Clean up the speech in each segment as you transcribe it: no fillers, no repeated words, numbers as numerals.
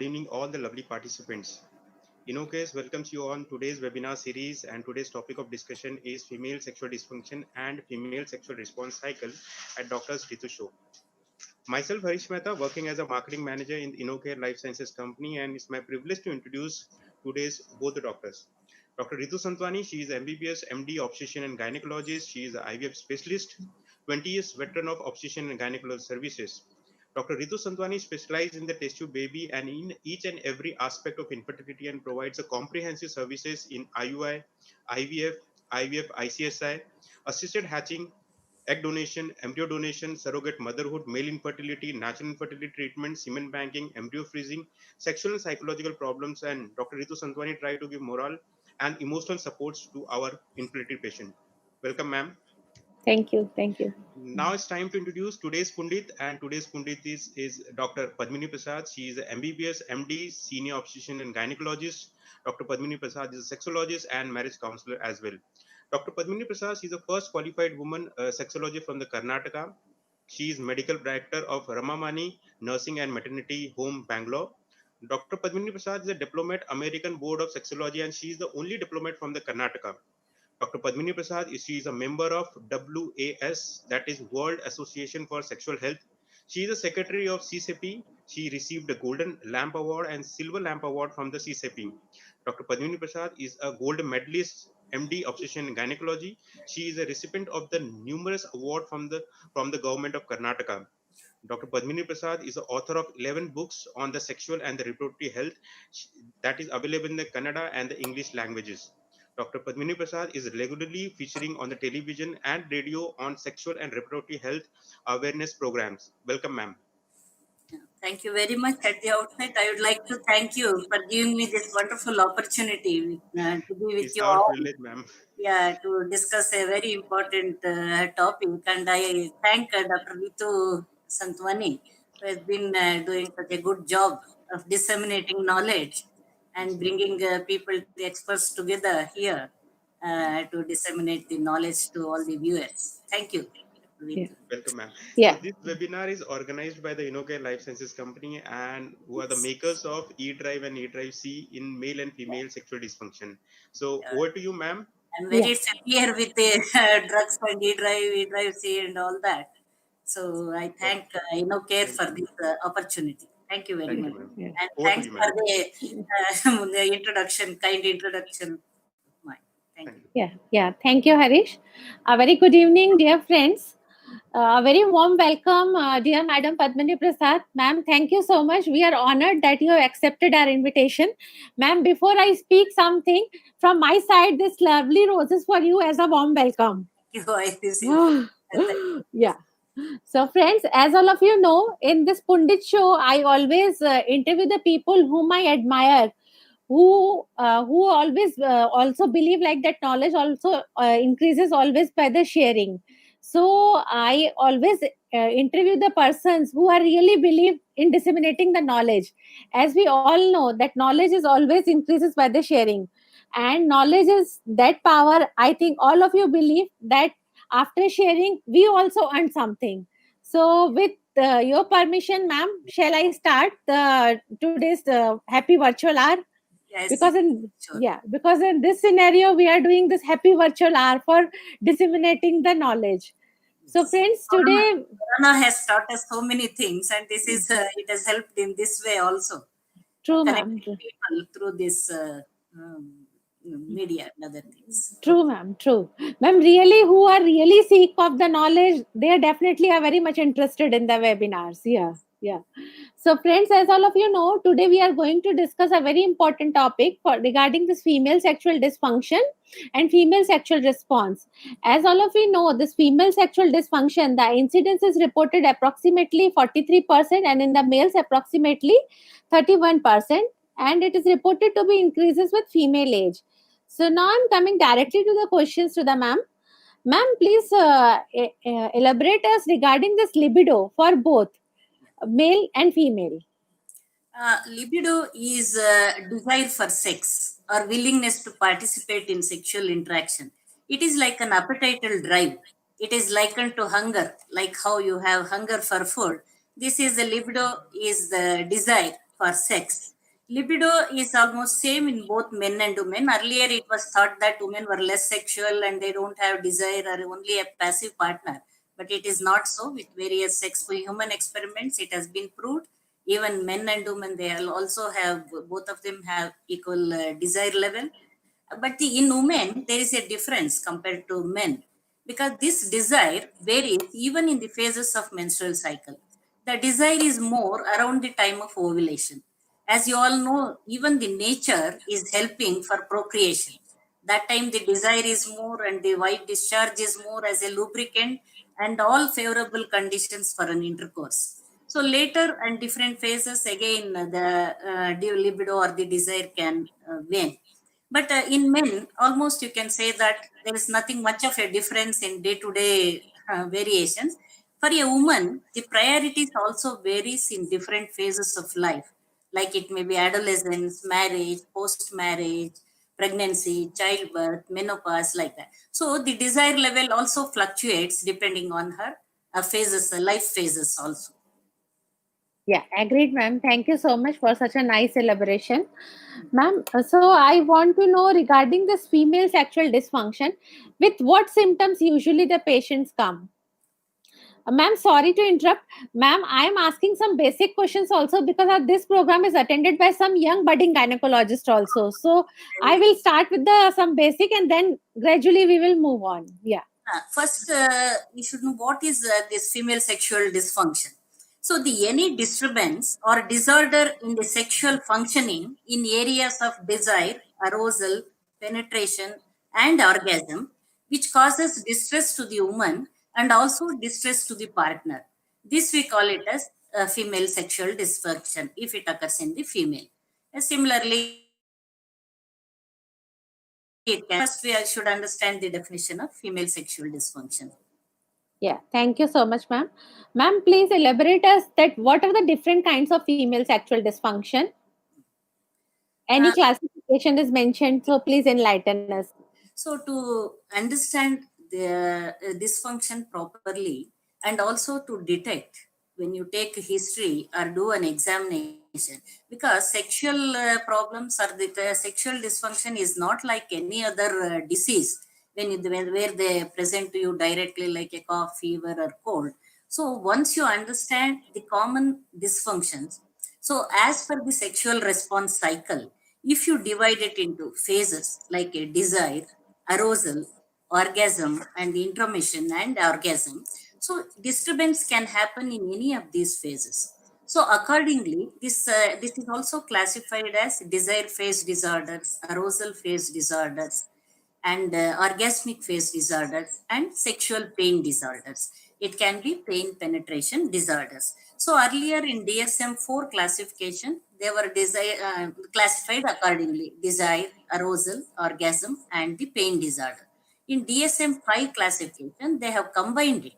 evening all the lovely participants. InnoCase welcomes you on today's webinar series, and today's topic of discussion is female sexual dysfunction and female sexual response cycle at Doctors Ritu Show. Myself, Harish Mehta, working as a marketing manager in the InnoCare Life Sciences company, and it's my privilege to introduce today's both the doctors. Dr. Ritu Santwani, she is MBBS, MD, obstetrician and gynecologist. She is an IVF specialist, 20 years veteran of obstetrician and gynecology services. Dr. Ritu Santwani specializes in the test tube baby and in each and every aspect of infertility and provides a comprehensive services in IUI, IVF, ICSI, assisted hatching, egg donation, embryo donation, surrogate motherhood, male infertility, natural infertility treatment, semen banking, embryo freezing, sexual and psychological problems, and Dr. Ritu Santwani try to give moral and emotional supports to our infertility patient. Welcome, ma'am. Thank you. Thank you. Now it's time to introduce today's Pundit, and today's Pundit is Dr. Padmini Prasad. She is an MBBS, MD, senior obstetrician and gynecologist. Dr. Padmini Prasad is a sexologist and marriage counselor as well. Dr. Padmini Prasad is the first qualified woman sexologist from the Karnataka. She is medical director of Ramamani Nursing and Maternity Home, Bangalore. Dr. Padmini Prasad is a diplomat, American Board of Sexology, and she is the only diplomat from the Karnataka. Dr. Padmini Prasad, she is a member of WAS, that is World Association for Sexual Health. She is a secretary of CCP. She received a Golden Lamp Award and Silver Lamp Award from the CCP. Dr. Padmini Prasad is a gold medalist, MD, obstetrician and gynecology. She is a recipient of the numerous awards from the government of Karnataka. Dr. Padmini Prasad is the author of 11 books on the sexual and the reproductive health that is available in the Kannada and the English languages. Dr. Padmini Prasad is regularly featuring on the television and radio on sexual and reproductive health awareness programs. Welcome, ma'am. Thank you very much. At the outset, I would like to thank you for giving me this wonderful opportunity to be with It's you our all. privilege, ma'am. Yeah, to discuss a very important topic. And I thank Dr. Ritu Santwani, who has been doing such a good job of disseminating knowledge and bringing people, the experts together here to disseminate the knowledge to all the viewers. Thank you. Yeah. Welcome, ma'am. Yeah. So this webinar is organized by the InnoCare Life Sciences company, and who are the makers of eDrive and eDrive C in male and female sexual dysfunction. So over to you, ma'am. I'm very familiar with the drugs and eDrive C and all that. So I thank InnoCare for this opportunity. Thank you very Thank much. you, ma'am. Yeah. And Over to thanks you, for ma'am. the introduction, kind introduction of mine. Thank you. Yeah. Thank you, Harish. A very good evening, dear friends. A very warm welcome, dear Madam Padmini Prasad. Ma'am, thank you so much. We are honored that you have accepted our invitation. Ma'am, before I speak something from my side, this lovely roses for you as a warm welcome. Thank you. I receive. Yeah. So, friends, as all of you know, in this Pundit show, I always interview the people whom I admire, who always also believe like that knowledge also increases always by the sharing. So I always interview the persons who are really believe in disseminating the knowledge. As we all know that knowledge is always increases by the sharing, and knowledge is that power. I think all of you believe that after sharing we also earn something. So with your permission, ma'am, shall I start today's happy virtual hour? Yes, Because sure. because in this scenario we are doing this happy virtual hour for disseminating the knowledge. So friends, today Corona has taught us so many things, and this is it has helped in this way also, true, ma'am. connecting people through this media and other things. True, ma'am. True, ma'am. Really, who are really seek of the knowledge, they definitely are very much interested in the webinars. Yeah. So, friends, as all of you know, today we are going to discuss a very important topic regarding this female sexual dysfunction and female sexual response. As all of you know, this female sexual dysfunction, the incidence is reported approximately 43%, and in the males approximately 31%, and it is reported to be increases with female age. So now I'm coming directly to the questions to the ma'am. Ma'am, please elaborate us regarding this libido for both male and female. Libido is desire for sex or willingness to participate in sexual interaction. It is like an appetital drive. It is likened to hunger, like how you have hunger for food. This is the libido is the desire for sex. Libido is almost same in both men and women. Earlier, it was thought that women were less sexual and they don't have desire or only a passive partner. But it is not so. With various sex human experiments, it has been proved. Even men and women, they also have, both of them have equal desire level. But in women, there is a difference compared to men because this desire varies even in the phases of menstrual cycle. The desire is more around the time of ovulation. As you all know, even the nature is helping for procreation. That time the desire is more and the white discharge is more as a lubricant and all favorable conditions for an intercourse. So later and different phases, again, the libido or the desire can wane. But in men, almost you can say that there is nothing much of a difference in day-to-day variations. For a woman, the priorities also varies in different phases of life. Like it may be adolescence, marriage, post-marriage, pregnancy, childbirth, menopause, like that. So the desire level also fluctuates depending on her phases, life phases also. Yeah, agreed, ma'am. Thank you so much for such a nice elaboration. Ma'am, so I want to know regarding this female sexual dysfunction, with what symptoms usually the patients come? Ma'am, sorry to interrupt. Ma'am, I am asking some basic questions also because this program is attended by some young budding gynecologist also. So I will start with the some basic and then gradually we will move on. Yeah. First, you should know what is this female sexual dysfunction. So, the any disturbance or disorder in the sexual functioning in areas of desire, arousal, penetration, and orgasm, which causes distress to the woman and also distress to the partner. This we call it as female sexual dysfunction if it occurs in the female. Similarly, first we should understand the definition of female sexual dysfunction. Yeah, thank you so much, ma'am. Ma'am, please elaborate us that what are the different kinds of female sexual dysfunction? Any Uh, classification is mentioned, so please enlighten us. So, to understand the dysfunction properly and also to detect when you take history or do an examination, because sexual problems or the sexual dysfunction is not like any other disease where they present to you directly like a cough, fever, or cold. So, once you understand the common dysfunctions, so as per the sexual response cycle, if you divide it into phases like a desire, arousal, orgasm, and the intromission and orgasm. So disturbance can happen in any of these phases. So accordingly, this is also classified as desire phase disorders, arousal phase disorders, and orgasmic phase disorders and sexual pain disorders. It can be pain penetration disorders. So earlier in DSM-4 classification, they were classified accordingly: desire, arousal, orgasm, and the pain disorder. In DSM-5 classification, they have combined it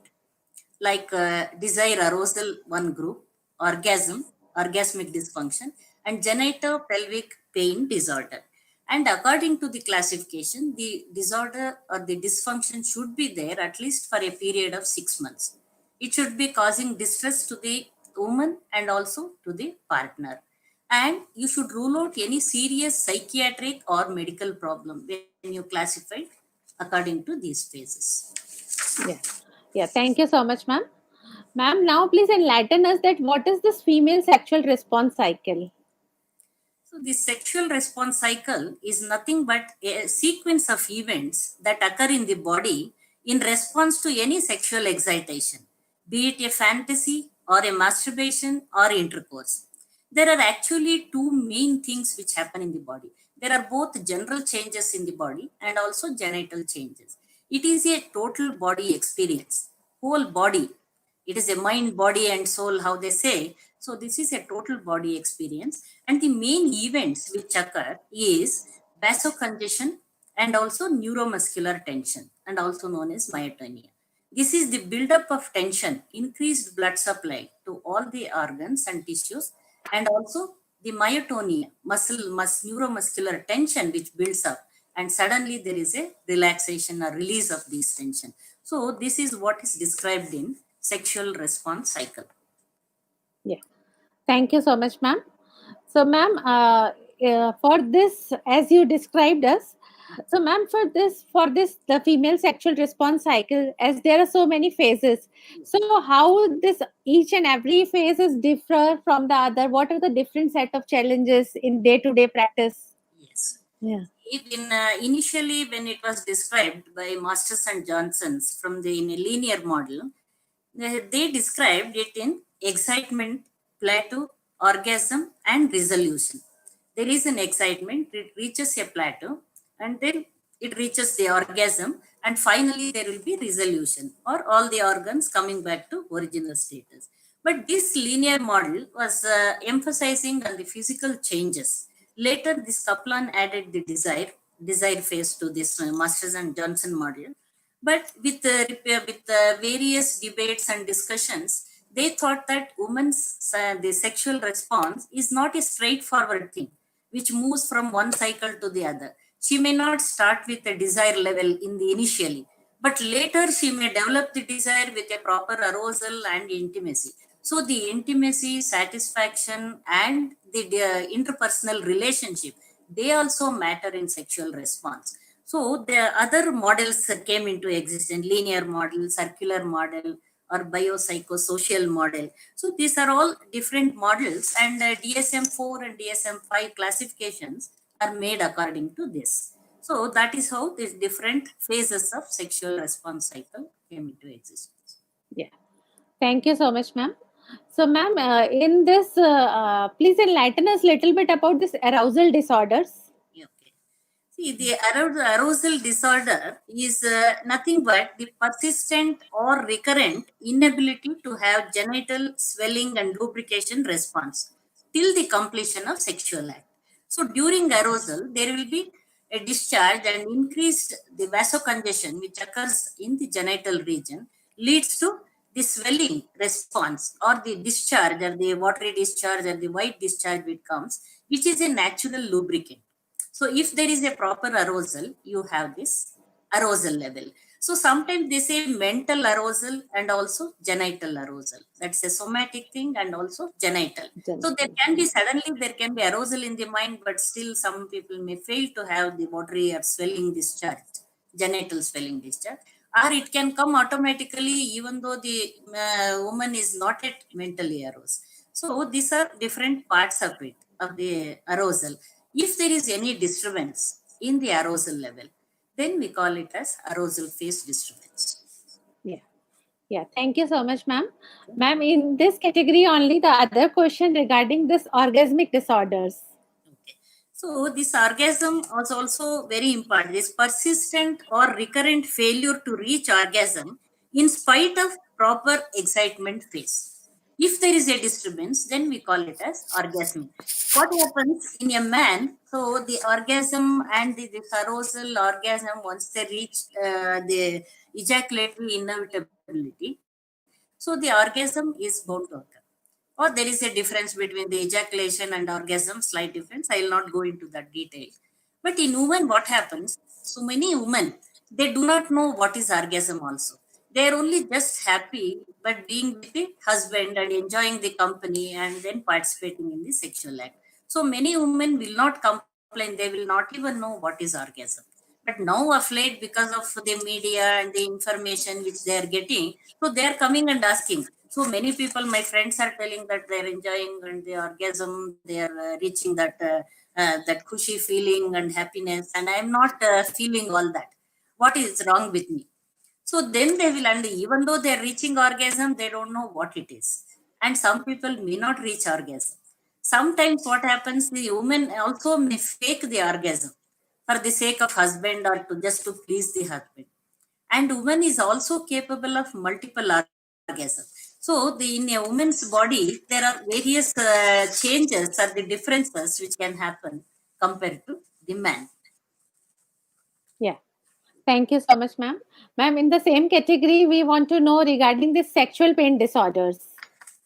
like desire arousal one group, orgasm, orgasmic dysfunction, and genitopelvic pain disorder. And according to the classification, the disorder or the dysfunction should be there at least for a period of 6 months. It should be causing distress to the woman and also to the partner. And you should rule out any serious psychiatric or medical problem when you classify it according to these phases. Yeah. Yeah, thank you so much, ma'am. Ma'am, now please enlighten us that what is this female sexual response cycle? So, the sexual response cycle is nothing but a sequence of events that occur in the body in response to any sexual excitation, be it a fantasy or a masturbation or intercourse. There are actually two main things which happen in the body. There are both general changes in the body and also genital changes. It is a total body experience, whole body. It is a mind, body, and soul, how they say. So this is a total body experience. And the main events which occur is vasocongestion and also neuromuscular tension, and also known as myotonia. This is the buildup of tension, increased blood supply to all the organs and tissues, and also the myotonia, neuromuscular tension which builds up, and suddenly there is a relaxation or release of this tension. So this is what is described in sexual response cycle. Yeah. Thank you so much, ma'am. So, ma'am, for this, as you described us, so ma'am, for this, the female sexual response cycle, as there are so many phases. So, how this each and every phase is differ from the other? What are the different set of challenges in day-to-day practice? Yes. Yeah. Even initially, when it was described by Masters and Johnsons from the in a linear model, they described it in excitement, plateau, orgasm, and resolution. There is an excitement, it reaches a plateau, and then it reaches the orgasm, and finally there will be resolution, or all the organs coming back to original status. But this linear model was emphasizing on the physical changes. Later, this Kaplan added the desire phase to this Masters and Johnson model. But with various debates and discussions, they thought that women's the sexual response is not a straightforward thing, which moves from one cycle to the other. She may not start with a desire level in the initially, but later she may develop the desire with a proper arousal and intimacy. So the intimacy, satisfaction, and the interpersonal relationship, they also matter in sexual response. So the other models came into existence: linear model, circular model, or biopsychosocial model. So these are all different models, and DSM-4 and DSM-5 classifications are made according to this. So that is how these different phases of sexual response cycle came into existence. Yeah. Thank you so much, ma'am. So, ma'am, in this, please enlighten us little bit about this arousal disorders. Okay. See, the arousal disorder is nothing but the persistent or recurrent inability to have genital swelling and lubrication response till the completion of sexual act. So, during arousal, there will be a discharge and increased the vasocongestion which occurs in the genital region leads to the swelling response or the discharge or the watery discharge or the white discharge which comes, which is a natural lubricant. So if there is a proper arousal, you have this arousal level. So sometimes they say mental arousal and also genital arousal. That's a somatic thing and also genital. So there can be suddenly there can be arousal in the mind, but still some people may fail to have the watery or swelling discharge, genital swelling discharge. Or it can come automatically even though the woman is not yet mentally aroused. So these are different parts of it, of the arousal. If there is any disturbance in the arousal level, then we call it as arousal phase disturbance. Yeah. Yeah. Thank you so much, ma'am. Ma'am, in this category only, the other question regarding this orgasmic disorders. Okay. So this orgasm was also very important. This persistent or recurrent failure to reach orgasm in spite of proper excitement phase. If there is a disturbance, then we call it as orgasm. What happens in a man? So the orgasm and this arousal orgasm, once they reach the ejaculatory inevitability, so the orgasm is bound to occur. Or there is a difference between the ejaculation and orgasm, slight difference. I will not go into that detail. But in women, what happens? So many women, they do not know what is orgasm also. They are only just happy but being with the husband and enjoying the company and then participating in the sexual act. So many women will not complain. They will not even know what is orgasm. But now of late, because of the media and the information which they are getting, so they are coming and asking. So many people, my friends, are telling that they are enjoying and the orgasm, they are reaching that cushy feeling and happiness, and I am not feeling all that. What is wrong with me? So then they will, and even though they are reaching orgasm, they don't know what it is. And some people may not reach orgasm. Sometimes what happens, the woman also may fake the orgasm for the sake of husband or to just to please the husband. And woman is also capable of multiple orgasms. So in a woman's body, there are various changes or the differences which can happen compared to the man. Yeah. Thank you so much, ma'am. Ma'am, in the same category, we want to know regarding the sexual pain disorders.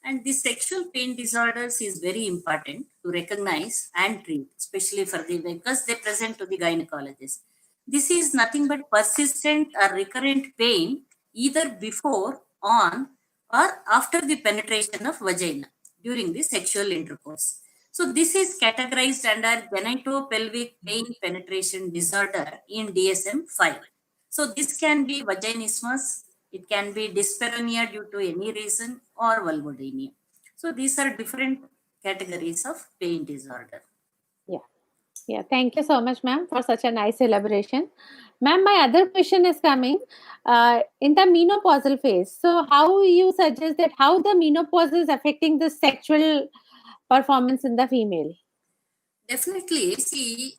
And the sexual pain disorders is very important to recognize and treat, especially for the because they present to the gynecologist. This is nothing but persistent or recurrent pain either before, on, or after the penetration of vagina during the sexual intercourse. So this is categorized under genitopelvic pain penetration disorder in DSM-5. So this can be vaginismus, it can be dyspareunia due to any reason, or vulvodynia. So these are different categories of pain disorder. Yeah, thank you so much, ma'am, for such a nice elaboration. Ma'am, my other question is coming in the menopausal phase. So, how you suggest that how the menopause is affecting the sexual performance in the female? Definitely. See,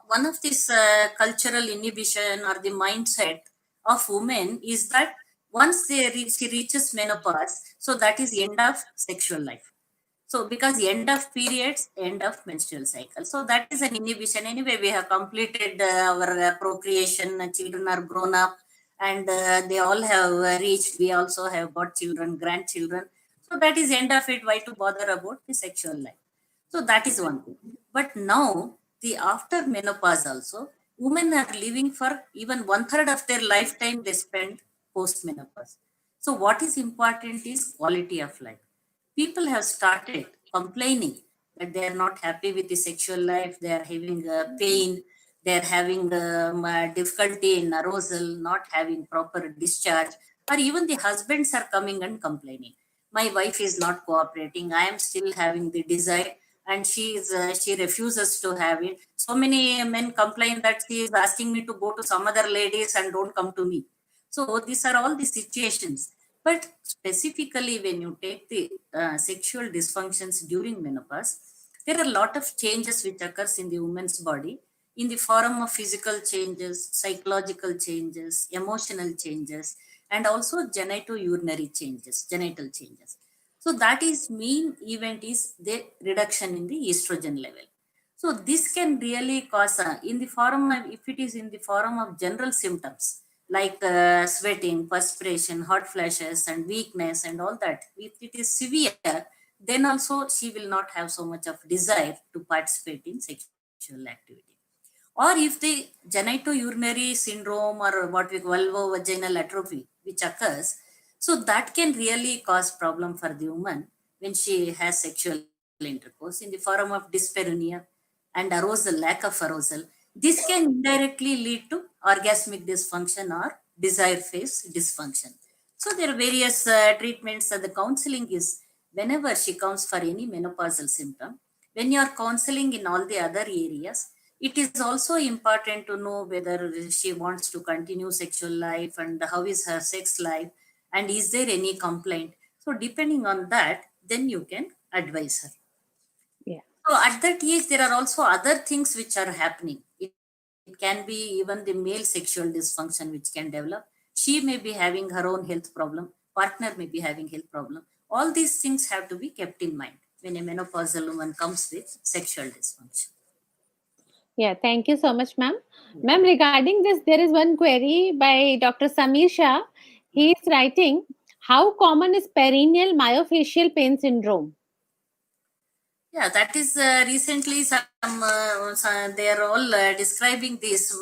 one of this cultural inhibition or the mindset of women is that once she reaches menopause, so that is end of sexual life. So because end of periods, end of menstrual cycle. So that is an inhibition. Anyway, we have completed our procreation. Children are grown up, and they all have reached. We also have got children, grandchildren. So that is end of it. Why to bother about the sexual life? So that is one thing. But now, the after menopause also, women are living for even 1/3 of their lifetime they spend post menopause. So what is important is quality of life. People have started complaining that they are not happy with the sexual life, they are having pain, they are having difficulty in arousal, not having proper discharge, or even the husbands are coming and complaining. My wife is not cooperating. I am still having the desire, and she refuses to have it. So many men complain that she is asking me to go to some other ladies and don't come to me. So these are all the situations. But specifically, when you take the sexual dysfunctions during menopause, there are a lot of changes which occurs in the woman's body in the form of physical changes, psychological changes, emotional changes, and also genitourinary changes, genital changes. So that is main event is the reduction in the estrogen level. So this can really cause in the form of, if it is in the form of general symptoms like sweating, perspiration, hot flashes, and weakness, and all that. If it is severe, then also she will not have so much of desire to participate in sexual activity. Or if the genitourinary syndrome or what we call vulvovaginal atrophy, which occurs, so that can really cause problem for the woman when she has sexual intercourse in the form of dyspareunia and arousal, lack of arousal. This can indirectly lead to orgasmic dysfunction or desire phase dysfunction. So there are various treatments that the counseling is whenever she comes for any menopausal symptom. When you are counseling in all the other areas, it is also important to know whether she wants to continue sexual life and how is her sex life and is there any complaint. So depending on that, then you can advise her. Yeah. So at that age, there are also other things which are happening. It can be even the male sexual dysfunction which can develop. She may be having her own health problem. Partner may be having health problem. All these things have to be kept in mind when a menopausal woman comes with sexual dysfunction. Yeah, thank you so much, ma'am. Ma'am, regarding this, there is one query by Dr. Samir Shah. He is writing, how common is perineal myofascial pain syndrome? Yeah, that is recently they are all describing this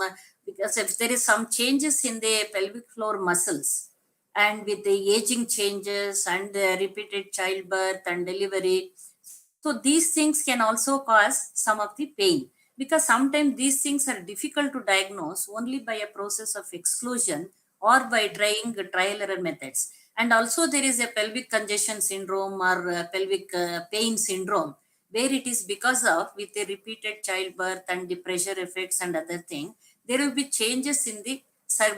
because if there is some changes in the pelvic floor muscles and with the aging changes and repeated childbirth and delivery, so these things can also cause some of the pain because sometimes these things are difficult to diagnose only by a process of exclusion or by trying trial error methods. And also there is a pelvic congestion syndrome or pelvic pain syndrome where it is because of with the repeated childbirth and the pressure effects and other thing, there will be changes in the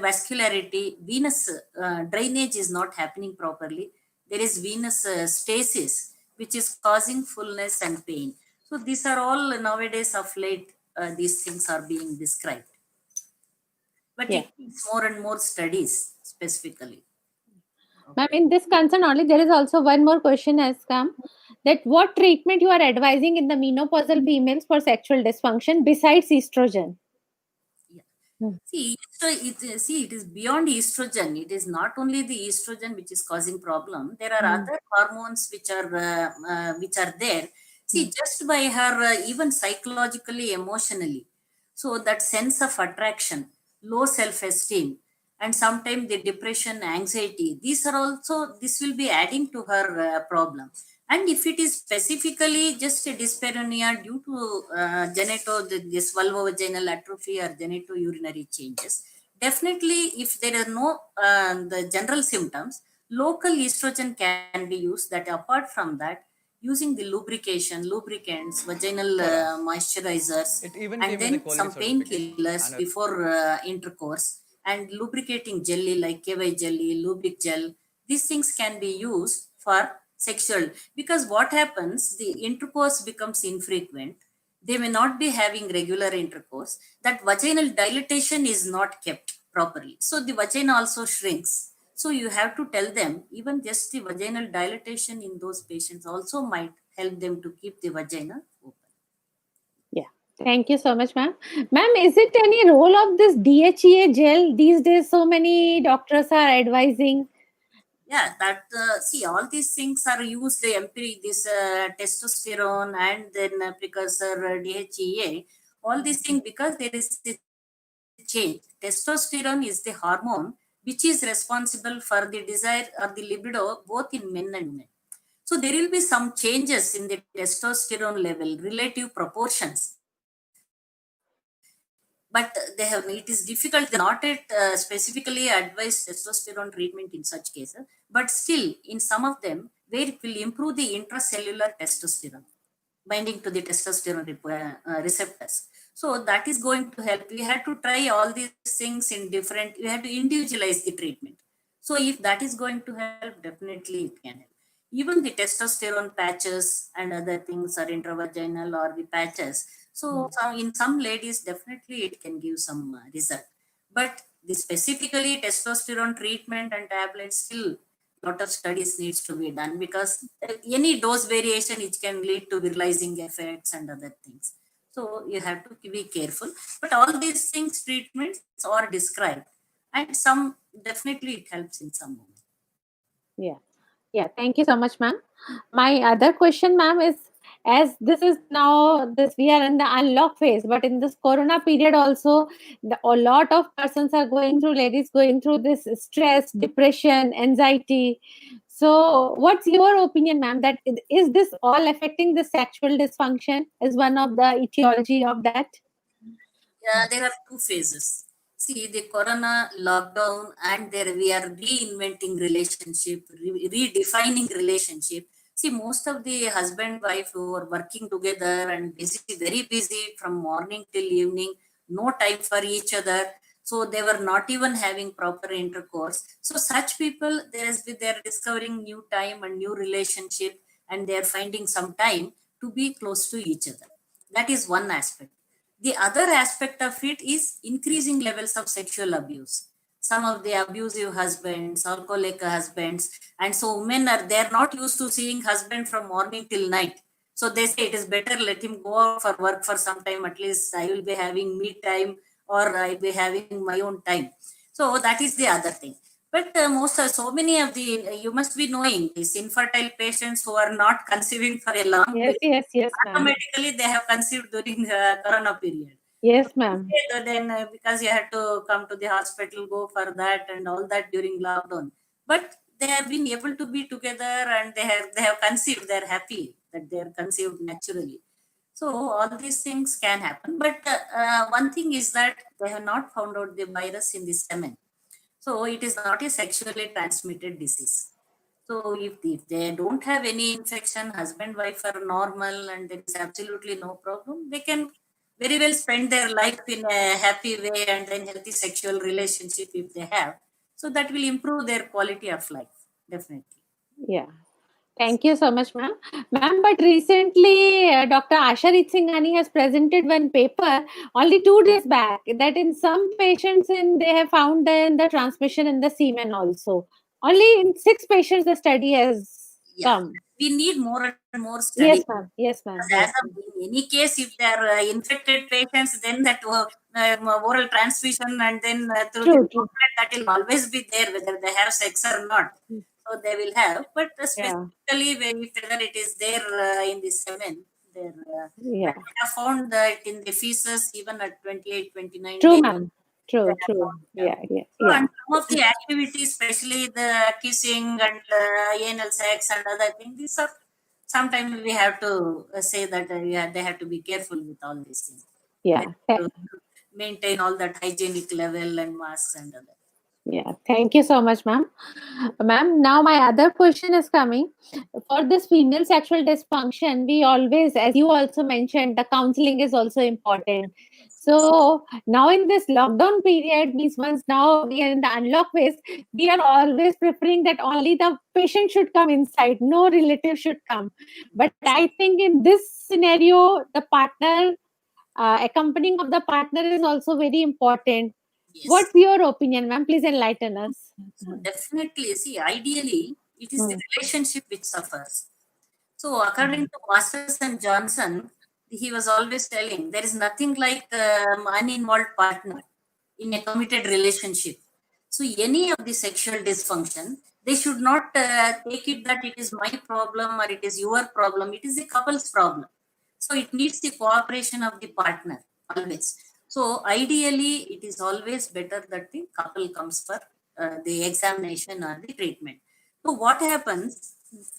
vascularity. Venous drainage is not happening properly. There is venous stasis, which is causing fullness and pain. So these are all nowadays of late, these things are being described. But Yeah. it needs more and more studies specifically. Ma'am, in this concern only, there is also one more question has come that what treatment you are advising in the menopausal females for sexual dysfunction besides estrogen? Yeah. Hmm. See, it is beyond estrogen. It is not only the estrogen which is causing problem. There are Hmm. other hormones which are there. Hmm. See, just by her even psychologically, emotionally. So that sense of attraction, low self-esteem, and sometimes the depression, anxiety. These are also this will be adding to her problem. And if it is specifically just a dyspareunia due to this vulvovaginal atrophy or genitourinary changes, definitely if there are no the general symptoms, local estrogen can be used. That apart from that, using the lubricants, vaginal moisturizers, It even and came with a then quality some certification. painkillers And before intercourse, and lubricating jelly like KY jelly, lubric gel. These things can be used for sexual, because what happens, the intercourse becomes infrequent, they may not be having regular intercourse, that vaginal dilatation is not kept properly, so the vagina also shrinks. So you have to tell them even just the vaginal dilatation in those patients also might help them to keep the vagina open. Yeah. Thank you so much, ma'am. Ma'am, is it any role of this DHEA gel? These days, so many doctors are advising. Yeah, that see, all these things are used this testosterone and then precursor DHEA, all these things, because there is a change. Testosterone is the hormone which is responsible for the desire or the libido both in men and women. So there will be some changes in the testosterone level, relative proportions. But they have, it is difficult, not it specifically advise testosterone treatment in such cases, but still in some of them where it will improve the intracellular testosterone binding to the testosterone receptors. So that is going to help. We have to try all these things in different, we have to individualize the treatment. So if that is going to help, definitely it can help. Even the testosterone patches and other things are intravaginal or the patches. So in some ladies, definitely it can give some result. But the specifically testosterone treatment and tablets, still lot of studies needs to be done, because any dose variation it can lead to virilizing effects and other things. So you have to be careful. But all these things, treatments are described, and some definitely it helps in some moment. Yeah. Yeah. Thank you so much, ma'am. My other question, ma'am, is as this is now this we are in the unlock phase, but in this corona period also, a lot of persons are going through, ladies going through this stress, depression, anxiety. So, what's your opinion, ma'am? That is this all affecting the sexual dysfunction? Is one of the etiology of that? Yeah, there are two phases. See, the corona lockdown, and there we are reinventing relationship, redefining relationship. See, most of the husband wife who are working together and busy, very busy from morning till evening, no time for each other. So they were not even having proper intercourse. So such people, they're discovering new time and new relationship, and they're finding some time to be close to each other. That is one aspect. The other aspect of it is increasing levels of sexual abuse. Some of the abusive husbands, alcoholic husbands, and so women are, they're not used to seeing husband from morning till night. So they say it is better let him go out for work for some time. At least I will be having me time, or I'll be having my own time. So that is the other thing. But so many of the, you must be knowing these infertile patients who are not conceiving for a long Yes, period, yes, yes, ma'am. automatically they have conceived during the corona period. Yes, ma'am. Then because you had to come to the hospital, go for that and all that during lockdown. But they have been able to be together, and they have conceived. They're happy that they're conceived naturally. So all these things can happen. But one thing is that they have not found out the virus in the semen. So it is not a sexually transmitted disease. So if they don't have any infection, husband, wife are normal, and there is absolutely no problem, they can very well spend their life in a happy way and then healthy sexual relationship if they have. So that will improve their quality of life, definitely. Yeah. Thank you so much, ma'am. Ma'am, but recently, Dr. Asharit Singhani has presented one paper only 2 days back that in some patients, they have found the transmission in the semen also. Only in 6 patients, the study has Yeah, come. we need more and more Yes, studies. ma'am. Yes, ma'am. As Yes. in any case, if they are infected patients, then that oral transmission, and then through the True, true. droplet, that will always be there, whether they have sex or not. So they will have, but Yeah. specifically whether it is there in the semen, there. Yeah. They have found that in the feces, even at 28, 29 True, days. ma'am. They True, have true. found it out. Yeah, yeah, So, yeah. and some of the activities, especially the kissing and anal sex and other things, these are sometimes we have to say that they have to be careful with all these things. Yeah. To maintain all that hygienic level and masks and other. Yeah, thank you so much, ma'am. Ma'am, now my other question is coming. For this female sexual dysfunction, we always, as you also mentioned, the counseling is also important. So now in this lockdown period, means once now we are in the unlock phase, we are always preferring that only the patient should come inside, no relative should come. But I think in this scenario, the partner, accompanying of the partner is also very important. Yes. What's your opinion, ma'am? Please enlighten us. So definitely, see, ideally, it is the relationship which suffers. So according to Masters and Johnson, he was always telling there is nothing like uninvolved partner in a committed relationship. So any of the sexual dysfunction, they should not take it that it is my problem or it is your problem. It is the couple's problem. So it needs the cooperation of the partner always. So ideally, it is always better that the couple comes for the examination or the treatment. So what happens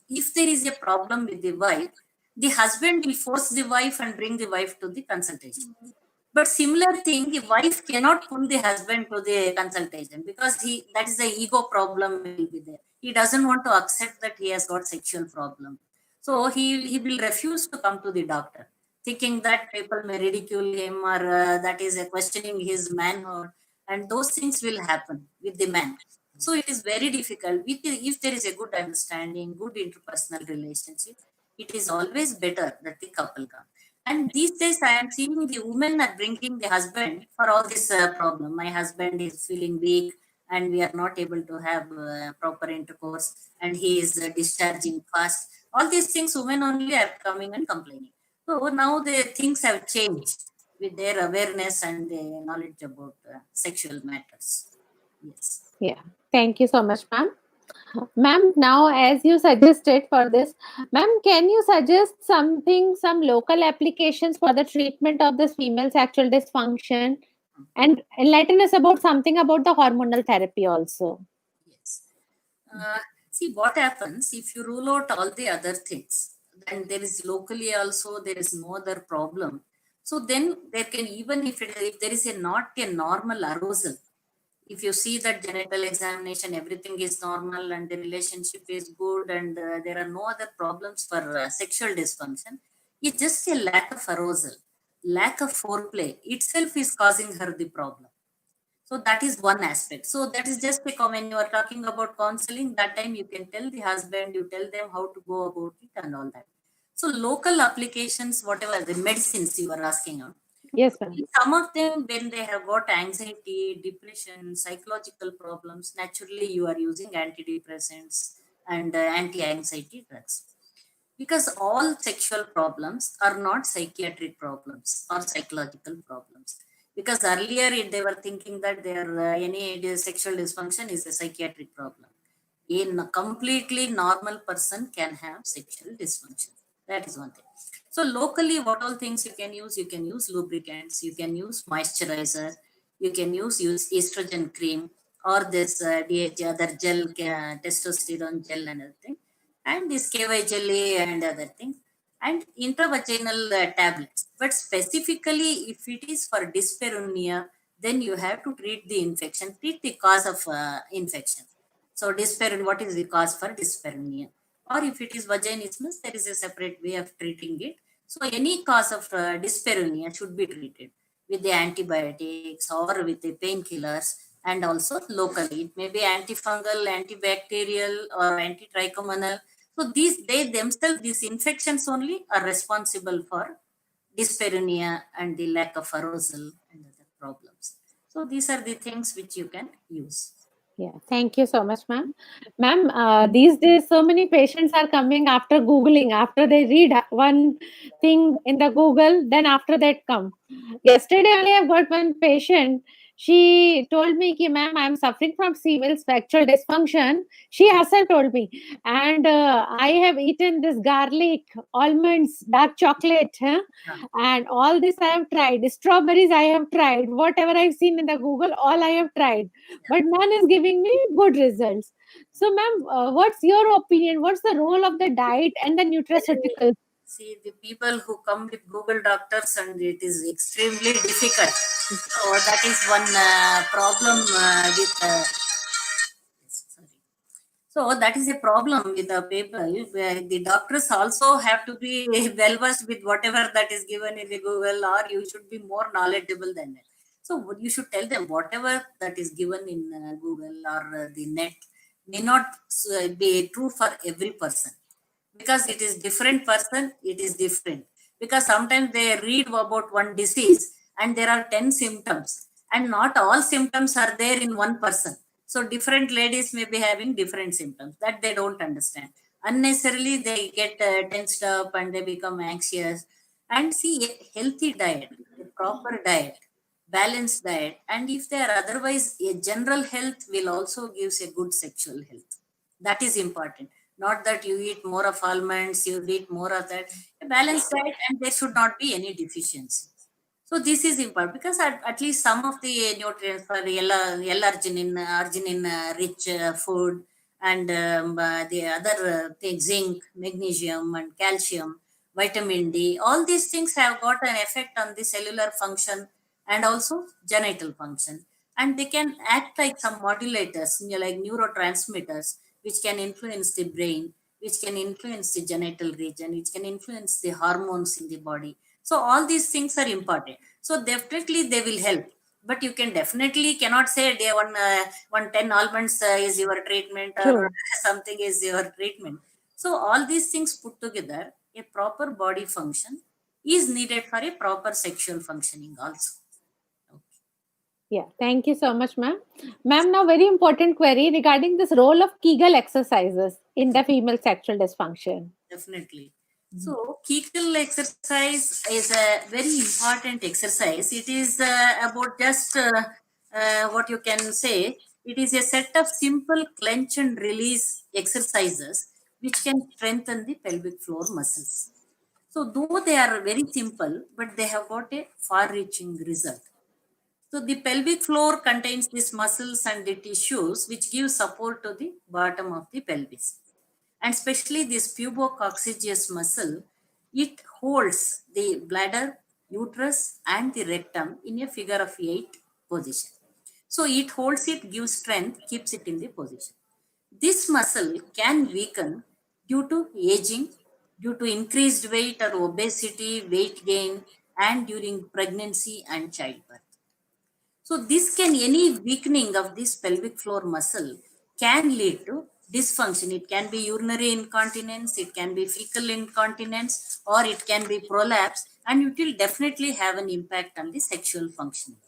if there is a problem with the wife? The husband will force the wife and bring the wife to the consultation. But similar thing, the wife cannot pull the husband to the consultation because that is the ego problem will be there. He doesn't want to accept that he has got sexual problem. So he will refuse to come to the doctor, thinking that people may ridicule him or that is questioning his manhood, and those things will happen with the man. So it is very difficult. If there is a good understanding, good interpersonal relationship, it is always better that the couple come. And these days, I am seeing the women are bringing the husband for all this problem. My husband is feeling weak, and we are not able to have proper intercourse, and he is discharging fast. All these things, women only are coming and complaining. So now the things have changed with their awareness and the knowledge about sexual matters. Yes. Yeah, thank you so much, ma'am. Ma'am, now as you suggested for this, ma'am, can you suggest something, some local applications for the treatment of this female sexual dysfunction, and enlighten us about something about the hormonal therapy also? Yes. See what happens if you rule out all the other things, then there is locally also there is no other problem. So then there can, even if there is not a normal arousal, if you see that genital examination, everything is normal and the relationship is good and there are no other problems for sexual dysfunction, it's just a lack of arousal, lack of foreplay itself is causing her the problem. So that is one aspect. So that is just because when you are talking about counseling, that time you can tell the husband, you tell them how to go about it and all that. So local applications, whatever the medicines you are asking on. Yes, ma'am. Some of them, when they have got anxiety, depression, psychological problems, naturally you are using antidepressants and anti-anxiety drugs. Because all sexual problems are not psychiatric problems or psychological problems. Because earlier they were thinking that any sexual dysfunction is a psychiatric problem. A completely normal person can have sexual dysfunction. That is one thing. So locally, what all things you can use lubricants, you can use moisturizer, you can use estrogen cream or this DHA, other gel, testosterone gel and everything, and this KY jelly and other things, and intravaginal tablets. But specifically, if it is for dyspareunia, then you have to treat the infection, treat the cause of infection. So dyspareunia, what is the cause for dyspareunia? Or if it is vaginismus, there is a separate way of treating it. So any cause of dyspareunia should be treated with the antibiotics or with the painkillers, and also locally. It may be antifungal, antibacterial or antitrichomonal. So they themselves, these infections only are responsible for dyspareunia and the lack of arousal and other problems. So these are the things which you can use. Yeah, thank you so much, ma'am. Ma'am, these days so many patients are coming after Googling, after they read one thing in the Google, then after that come. Yesterday only I've got one patient. She told me, ki, ma'am, I'm suffering from female sexual dysfunction. She herself told me. And I have eaten this garlic, almonds, dark chocolate, and all this I have tried. Strawberries I have tried. Whatever I've seen in the Google, all I have tried. But none is giving me good results. So, ma'am, what's your opinion? What's the role of the diet and the nutraceutical? See, the people who come with Google doctors, and it is extremely difficult. So that is one problem with. Sorry. So that is a problem with the people. Where the doctors also have to be well versed with whatever that is given in the Google, or you should be more knowledgeable than that. So you should tell them whatever that is given in Google or the net may not be true for every person, because it is different person, it is different. Because sometimes they read about one disease and there are 10 symptoms, and not all symptoms are there in one person. So different ladies may be having different symptoms that they don't understand. Unnecessarily they get tensed up and they become anxious. And see, a healthy diet, a proper diet, balanced diet, and if they are otherwise, a general health will also gives a good sexual health. That is important. Not that you eat more of almonds, you eat more of that. A balanced diet, and there should not be any deficiency. So this is important, because at least some of the nutrients for L-arginine rich food, and the other things, zinc, magnesium, and calcium, vitamin D, all these things have got an effect on the cellular function and also genital function. And they can act like some modulators, like neurotransmitters, which can influence the brain, which can influence the genital region, which can influence the hormones in the body. So all these things are important. So definitely they will help. But you can definitely cannot say day one 10 almonds is your treatment, or True. something is your treatment. So all these things put together, a proper body function is needed for a proper sexual functioning also. Yeah, thank you so much, ma'am. Ma'am, now very important query regarding this role of Kegel exercises in the female sexual dysfunction. Definitely. So, Kegel exercise is a very important exercise. It is about just what you can say. It is a set of simple clench and release exercises which can strengthen the pelvic floor muscles. So, though they are very simple, but they have got a far-reaching result. So the pelvic floor contains these muscles and the tissues which give support to the bottom of the pelvis. And especially this pubococcygeus muscle, it holds the bladder, uterus, and the rectum in a figure of 8 position. So it holds it, gives strength, keeps it in the position. This muscle can weaken due to aging, due to increased weight or obesity, weight gain, and during pregnancy and childbirth. So this can, any weakening of this pelvic floor muscle can lead to dysfunction. It can be urinary incontinence, it can be fecal incontinence, or it can be prolapse, and it will definitely have an impact on the sexual functioning.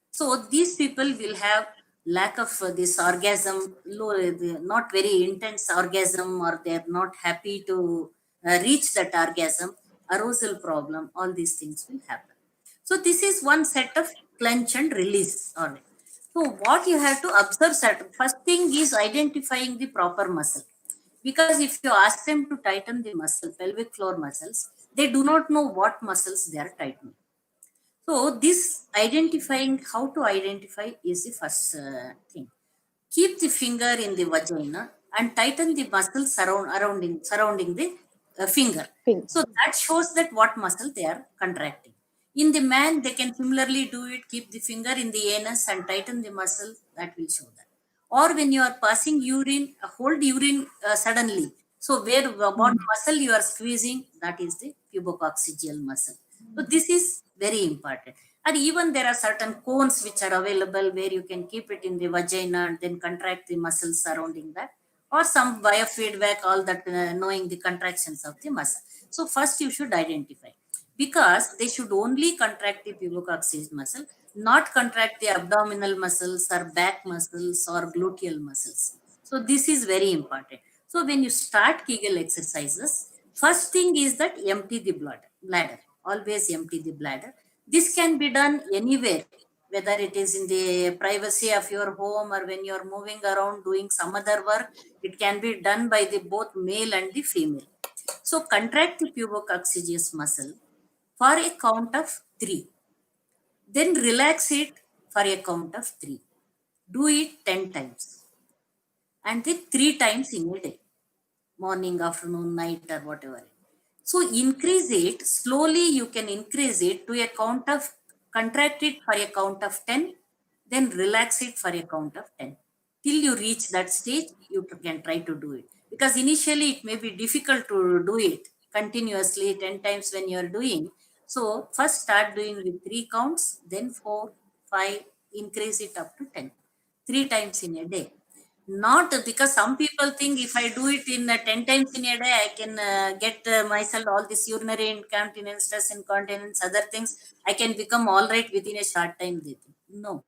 So these people will have lack of this orgasm, low, not very intense orgasm, or they're not happy to reach that orgasm, arousal problem, all these things will happen. So this is one set of clench and release on it. So what you have to observe, first thing is identifying the proper muscle. Because if you ask them to tighten the muscle, pelvic floor muscles, they do not know what muscles they are tightening. So this identifying, how to identify is the first thing. Keep the finger in the vagina and tighten the muscles surrounding the finger. Pink. So that shows that what muscle they are contracting. In the man, they can similarly do it. Keep the finger in the anus and tighten the muscle. That will show that. Or when you are passing urine, hold urine suddenly. So where what muscle you are squeezing, that is the pubococcygeal muscle. So this is very important. And even there are certain cones which are available where you can keep it in the vagina and then contract the muscles surrounding that, or some biofeedback, all that, knowing the contractions of the muscle. So first you should identify, because they should only contract the pubococcygeal muscle, not contract the abdominal muscles or back muscles or gluteal muscles. So this is very important. So when you start Kegel exercises, first thing is that empty the bladder. Always empty the bladder. This can be done anywhere, whether it is in the privacy of your home or when you are moving around doing some other work. It can be done by the both male and the female. So contract the pubococcygeus muscle for a count of 3. Then relax it for a count of 3. Do it 10 times. and then 3 times in a day, morning, afternoon, night, or whatever. So increase it slowly. You can increase it to a count of, contract it for a count of 10, then relax it for a count of 10. Till you reach that stage, you can try to do it. Because initially it may be difficult to do it continuously 10 times when you are doing. So first start doing with 3 counts, then 4, 5, increase it up to 10. 3 times in a day. Not because some people think if I do it in 10 times in a day, I can get myself all this urinary incontinence, stress incontinence, other things. I can become all right within a short time. They think. No.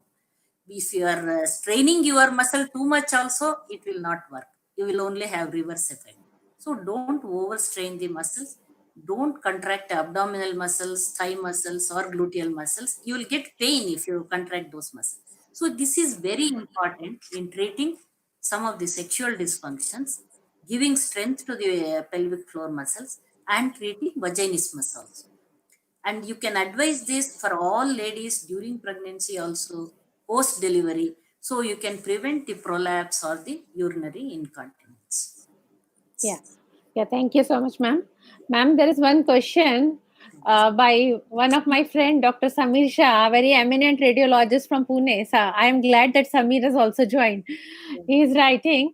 If you are straining your muscle too much also, it will not work. You will only have reverse effect. So don't overstrain the muscles. Don't contract abdominal muscles, thigh muscles, or gluteal muscles. You will get pain if you contract those muscles. So this is very important in treating some of the sexual dysfunctions, giving strength to the pelvic floor muscles, and treating vaginismus also. And you can advise this for all ladies during pregnancy also, post delivery, so you can prevent the prolapse or the urinary incontinence. Yeah. Yeah, thank you so much, ma'am. Ma'am, there is one question by one of my friend, Dr. Samir Shah, a very eminent radiologist from Pune. So I am glad that Samir has also joined. He is writing,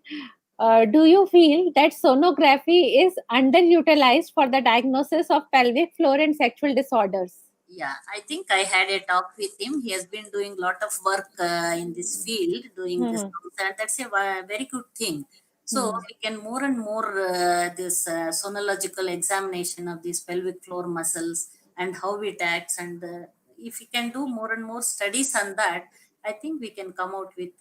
do you feel that sonography is underutilized for the diagnosis of pelvic floor and sexual disorders? Yeah, I think I had a talk with him. He has been doing a lot of work in this field, doing this, and that's a very good thing. So we can more and more this sonological examination of these pelvic floor muscles and how it acts, and if we can do more and more studies on that, I think we can come out with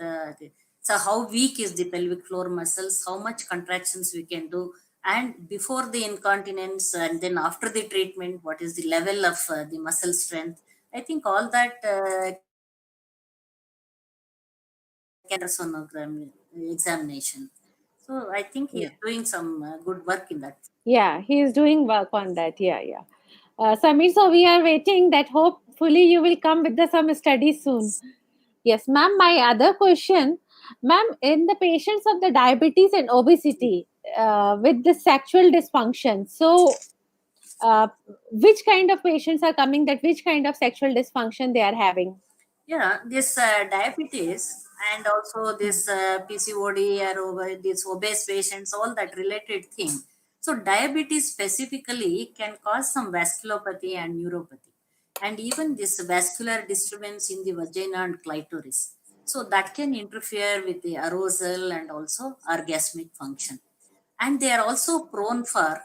so how weak is the pelvic floor muscles, how much contractions we can do, and before the incontinence and then after the treatment, what is the level of the muscle strength. I think all that can sonogram examination. So I think he is doing some good work in that. Yeah, he is doing work on that. Yeah, yeah. Samir, so we are waiting that hopefully you will come with some studies soon. Yes, ma'am. My other question, ma'am, in the patients of the diabetes and obesity with the sexual dysfunction, so which kind of patients are coming, that which kind of sexual dysfunction they are having? Yeah, this diabetes and also this PCOD or these obese patients, all that related thing. So diabetes specifically can cause some vasculopathy and neuropathy, and even this vascular disturbance in the vagina and clitoris. So that can interfere with the arousal and also orgasmic function. And they are also prone for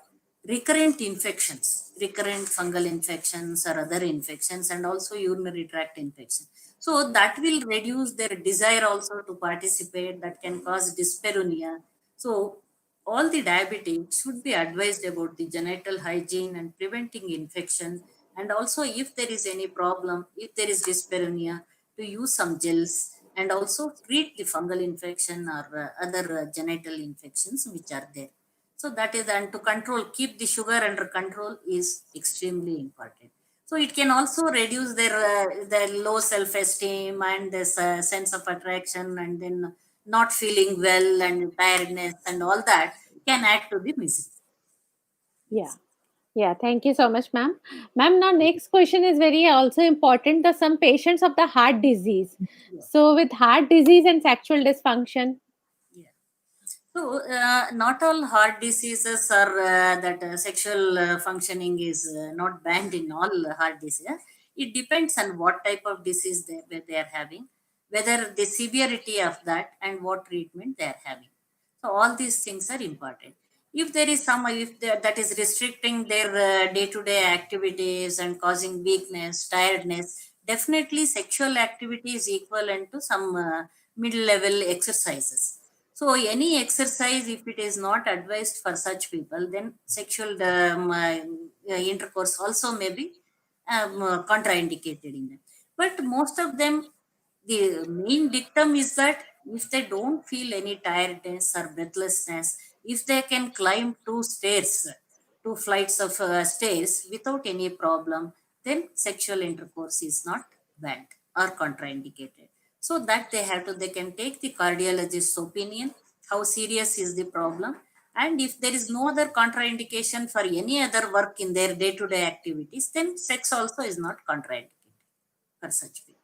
recurrent infections, recurrent fungal infections or other infections, and also urinary tract infection. So that will reduce their desire also to participate, that can cause dyspareunia. So all the diabetics should be advised about the genital hygiene and preventing infection. And also if there is any problem, if there is dyspareunia, to use some gels and also treat the fungal infection or other genital infections which are there. So that is, and to control, keep the sugar under control is extremely important. So it can also reduce their low self-esteem and this sense of attraction, and then not feeling well and tiredness and all that can add to the misery. Yeah. Yeah, thank you so much, ma'am. Ma'am, now next question is very also important. The some patients of the heart disease. Yeah. So with heart disease and sexual dysfunction. Yeah. So, not all heart diseases are that sexual functioning is not banned in all heart diseases. It depends on what type of disease they are having, whether the severity of that, and what treatment they are having. So, all these things are important. If there is some, if that is restricting their day-to-day activities and causing weakness, tiredness, definitely sexual activity is equivalent to some mid-level exercises. So any exercise, if it is not advised for such people, then sexual intercourse also may be contraindicated in them. But most of them, the main dictum is that if they don't feel any tiredness or breathlessness, if they can climb 2 stairs, 2 flights of stairs without any problem, then sexual intercourse is not banned or contraindicated. So that they can take the cardiologist's opinion how serious is the problem, and if there is no other contraindication for any other work in their day-to-day activities, then sex also is not contraindicated for such people.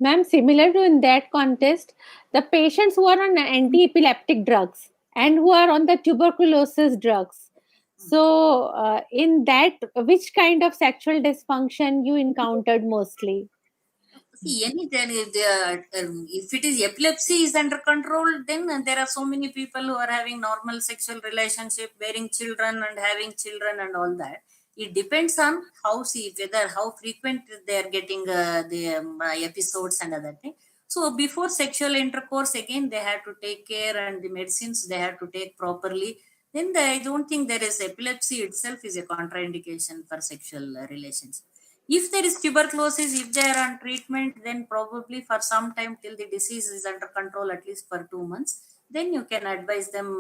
Ma'am, similar to in that context, the patients who are on anti-epileptic drugs and who are on the tuberculosis drugs. So, in that, which kind of sexual dysfunction you encountered mostly? See, if it is epilepsy is under control, then there are so many people who are having normal sexual relationship, bearing children and having children and all that. It depends on how frequent they are getting the episodes and other thing. So before sexual intercourse, again they have to take care, and the medicines they have to take properly. Then I don't think there is epilepsy itself is a contraindication for sexual relationship. If there is tuberculosis, if they are on treatment, then probably for some time till the disease is under control, at least for 2 months, then you can advise them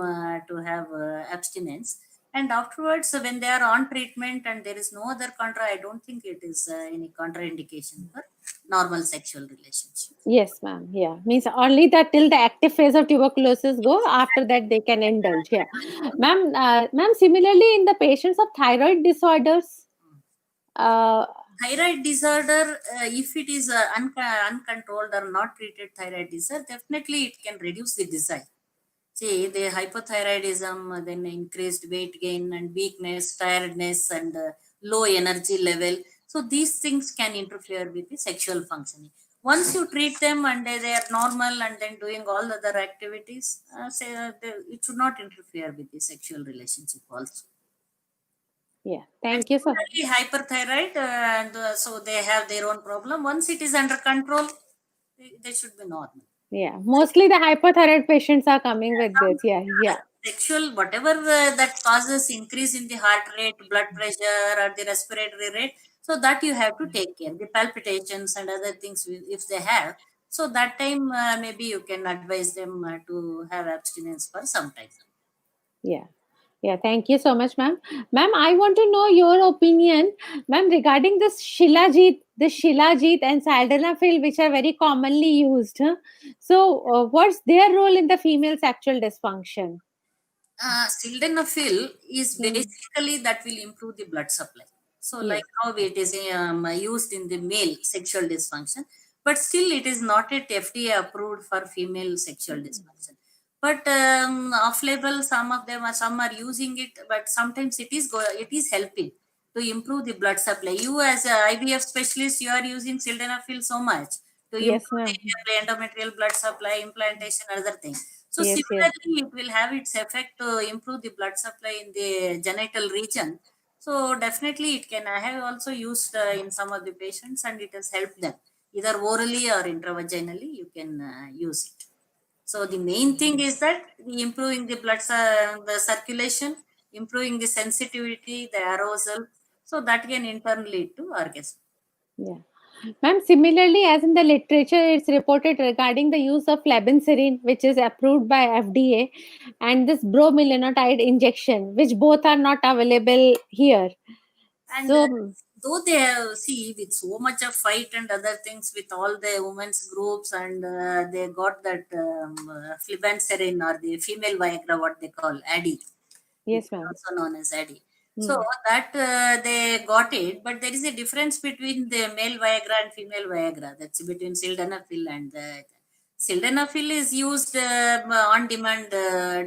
to have abstinence. And afterwards, when they are on treatment and there is no other contra, I don't think it is any contraindication for normal sexual relationship. Yes, ma'am. Yeah, means only that till the active phase of tuberculosis go. After that, they can indulge. Yeah, ma'am. Ma'am, similarly, in the patients of thyroid disorders, Thyroid disorder, if it is uncontrolled or not treated thyroid disorder, definitely it can reduce the desire. See, the hypothyroidism, then increased weight gain and weakness, tiredness, and low energy level. So these things can interfere with the sexual functioning. Once you treat them and they are normal and then doing all other activities, it should not interfere with the sexual relationship also. yeah, thank you, sir. Hyperthyroid, and so they have their own problem. Once it is under control, they should be normal. Yeah, mostly the hypothyroid patients are coming with this. Yeah. Sexual, whatever that causes increase in the heart rate, blood pressure, or the respiratory rate, so that you have to take care. The palpitations and other things, if they have, so that time maybe you can advise them to have abstinence for some time. Yeah, thank you so much, ma'am. Ma'am, I want to know your opinion, ma'am, regarding this Shilajit and Sildenafil, which are very commonly used. Huh? So, what's their role in the female sexual dysfunction? Sildenafil is basically that will improve the blood supply. So, Yes. like how it is used in the male sexual dysfunction, but still it is not yet FDA approved for female sexual dysfunction. But off label, some are using it, but sometimes it is helping to improve the blood supply. You as a IVF specialist, you are using sildenafil so much to Yes, improve ma'am. the endometrial blood supply, implantation, other things. So Yes. similarly, it will have its effect to improve the blood supply in the genital region. So definitely, it can. I have also used in some of the patients, and it has helped them either orally or intravaginally. You can use it. So the main thing is that improving the the circulation, improving the sensitivity, the arousal, so that can in turn lead to orgasm. Yeah. Ma'am, similarly, as in the literature, it's reported regarding the use of flebenserine, which is approved by FDA, and this bromelanotide injection, which both are not available here. And So, though they have, see, with so much of fight and other things with all the women's groups, and they got that flibanserin or the female Viagra, what they call ADI. yes, It's ma'am. also known as ADI. So that they got it, but there is a difference between the male Viagra and female Viagra. That's between sildenafil and sildenafil is used on-demand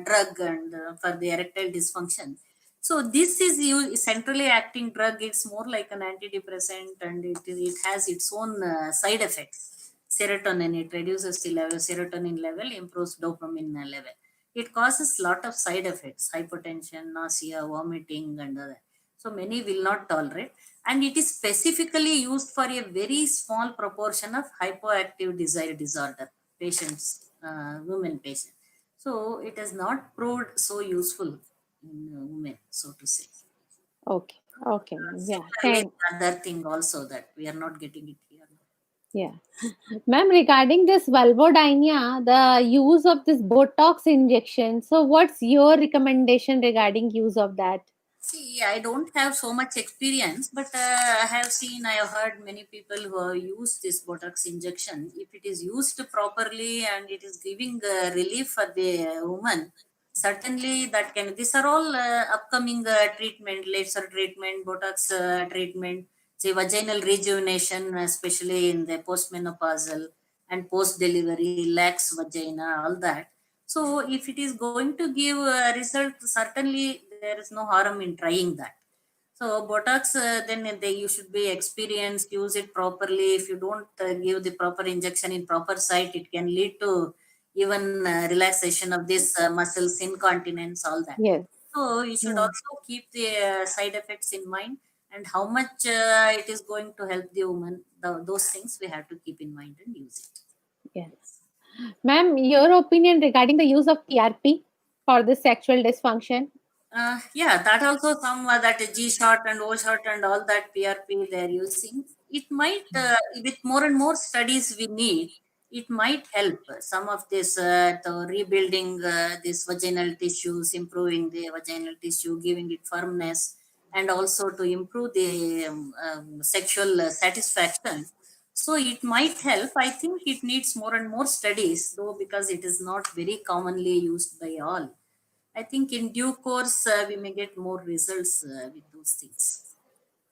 drug and for the erectile dysfunction. So this is centrally acting drug. It's more like an antidepressant, and it has its own side effects. Serotonin, it reduces the level serotonin level, improves dopamine level. It causes lot of side effects: hypotension, nausea, vomiting, and other. So many will not tolerate, and it is specifically used for a very small proportion of hypoactive desire disorder patients, women patients. So it is not proved so useful in women, so to say. Okay. Okay, ma'am. Yeah. Similarly, other thing also that we are not getting it here. Yeah. Ma'am, regarding this vulvodynia, the use of this Botox injection. So, what's your recommendation regarding use of that? See, I don't have so much experience, but I have heard many people who have used this Botox injection. If it is used properly and it is giving relief for the woman, certainly that can. These are all upcoming treatment, laser treatment, Botox treatment, say vaginal rejuvenation, especially in the postmenopausal and post-delivery, lax vagina, all that. So if it is going to give a result, certainly there is no harm in trying that. So Botox, you should be experienced, use it properly. If you don't give the proper injection in proper site, it can lead to even relaxation of this muscles, incontinence, all that. Yes. So you should Yeah. also keep the side effects in mind and how much it is going to help the woman. Those things we have to keep in mind and use it. Yes. Ma'am, your opinion regarding the use of PRP for this sexual dysfunction? Yeah, that also some that G shot and O shot and all that PRP they are using. It might, with more and more studies we need, it might help some of this the rebuilding this vaginal tissues, improving the vaginal tissue, giving it firmness, and also to improve the sexual satisfaction. So it might help. I think it needs more and more studies, though, because it is not very commonly used by all. I think in due course we may get more results with those things.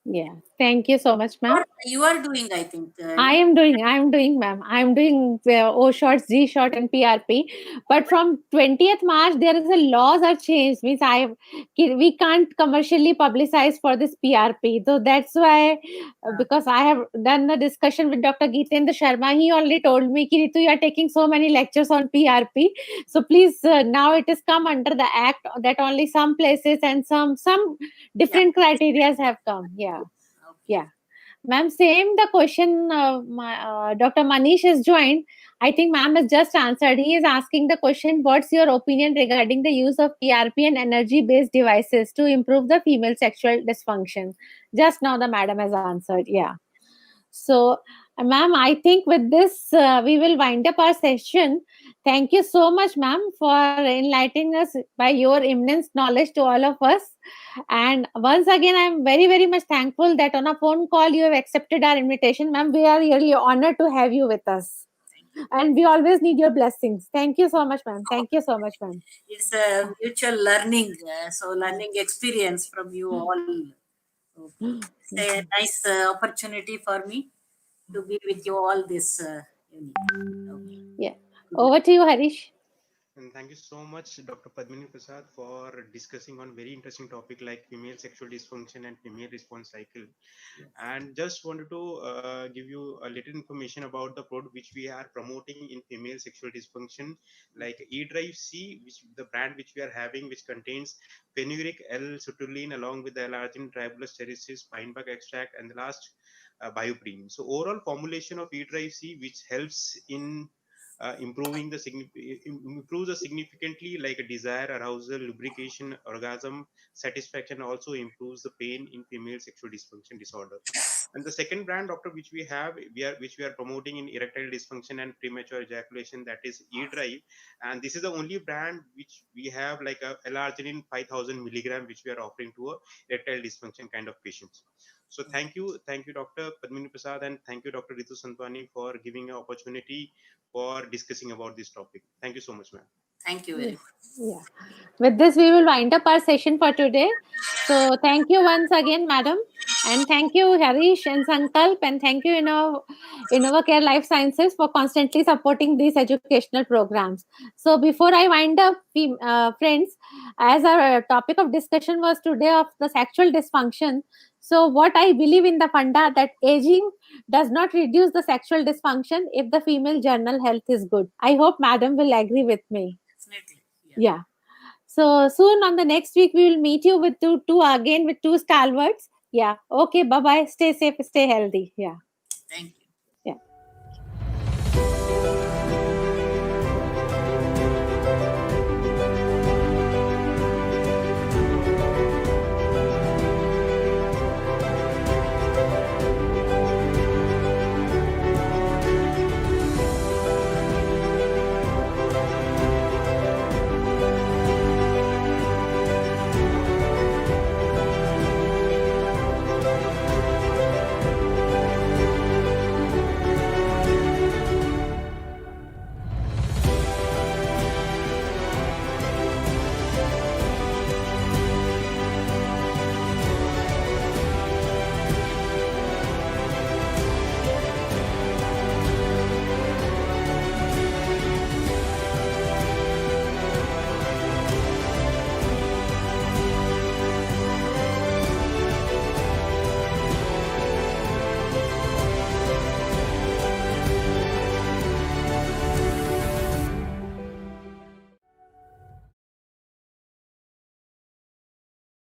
Yeah. Thank you so much, ma'am. You are doing, I think. I am doing, ma'am. I am doing O shot, Z shot, and PRP. But from 20th March, there is a laws are changed. Means we can't commercially publicize for this PRP. So that's why, because I have done a discussion with Dr. Geetendra Sharma, he already told me, ki Ritu, you are taking so many lectures on PRP. So please, now it has come under the act that only some places and some different criterias have come. Yeah. Okay. Yeah. Ma'am, same the question Dr. Manish has joined. I think ma'am has just answered. He is asking the question, what's your opinion regarding the use of PRP and energy-based devices to improve the female sexual dysfunction? Just now the madam has answered. Yeah. So, ma'am, I think with this, we will wind up our session. Thank you so much, ma'am, for enlightening us by your immense knowledge to all of us. And once again, I'm very, very much thankful that on a phone call you have accepted our invitation, ma'am. We are really honored to have you with us. And we always need your blessings. Thank you so much, ma'am. Thank you so much, ma'am. It's a mutual learning, so learning experience from you all. Okay. It's a nice opportunity for me to be with you all this evening. Okay. Yeah. Over to you, Harish. And thank you so much, Dr. Padmini Prasad, for discussing on very interesting topic like female sexual dysfunction and female response cycle. And just wanted to give you a little information about the product which we are promoting in female sexual dysfunction, like eDrive C, which the brand which we are having, which contains fenugreek, L-citrulline along with the L-arginine, tribulus terrestrius, pine bark extract, and the last bioprene. So overall formulation of eDrive C, which helps in improves the significantly like a desire, arousal, lubrication, orgasm, satisfaction. Also improves the pain in female sexual dysfunction disorder. And the second brand, doctor, which we are promoting in erectile dysfunction and premature ejaculation, that is eDrive. And this is the only brand which we have like a L-arginine 5000 milligram, which we are offering to a erectile dysfunction kind of patients. So thank you, Dr. Padmini Prasad, and thank you, Dr. Ritu Santwani, for giving an opportunity for discussing about this topic. Thank you so much, ma'am. Thank you very much. Yeah. With this, we will wind up our session for today. So thank you once again, madam. And thank you, Harish and Sankalp. And thank you, InnovaCare Life Sciences for constantly supporting these educational programs. So before I wind up, friends, as our topic of discussion was today of the sexual dysfunction. So what I believe in the funda that aging does not reduce the sexual dysfunction if the female general health is good. I hope madam will agree with me. Definitely. Yeah. So soon on the next week, we will meet you with two stalwarts. Yeah. Okay. Bye bye. Stay safe. Stay healthy. Yeah. Thank you.